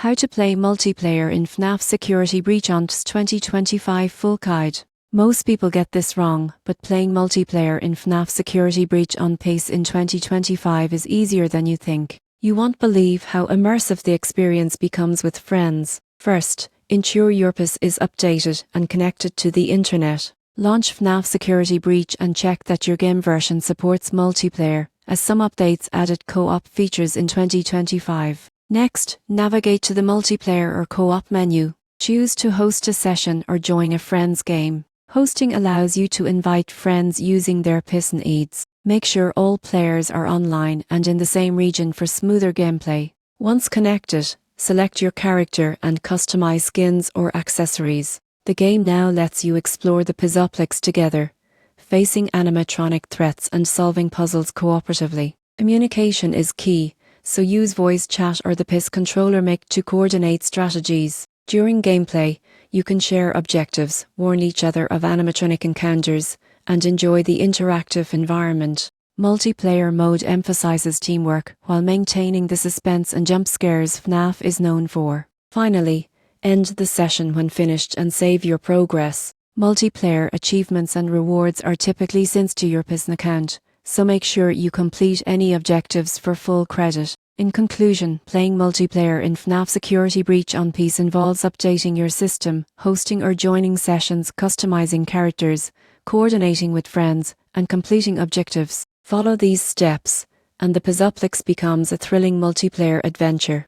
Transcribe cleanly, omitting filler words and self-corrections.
How to play multiplayer in FNAF Security Breach ONTS 2025 Full Guide. Most people get this wrong, but playing multiplayer in FNAF Security Breach ONTS in 2025 is easier than you think. You won't believe how immersive the experience becomes with friends. First, ensure your PIS is updated and connected to the internet. Launch FNAF Security Breach and check that your game version supports multiplayer, as some updates added co-op features in 2025. Next, navigate to the multiplayer or co-op menu. Choose to host a session or join a friend's game. Hosting allows you to invite friends using their PIS needs. Make sure all players are online and in the same region for smoother gameplay. Once connected, select your character and customize skins or accessories. The game now lets you explore the PISoplex together, facing animatronic threats and solving puzzles cooperatively. Communication is key, so use voice chat or the PIS controller mic to coordinate strategies. During gameplay, you can share objectives, warn each other of animatronic encounters, and enjoy the interactive environment. Multiplayer mode emphasizes teamwork while maintaining the suspense and jump scares FNAF is known for. Finally, end the session when finished and save your progress. Multiplayer achievements and rewards are typically synced to your PIS account, so make sure you complete any objectives for full credit. In conclusion, playing multiplayer in FNAF Security Breach ONTS involves updating your system, hosting or joining sessions, customizing characters, coordinating with friends, and completing objectives. Follow these steps, and the PISoplex becomes a thrilling multiplayer adventure.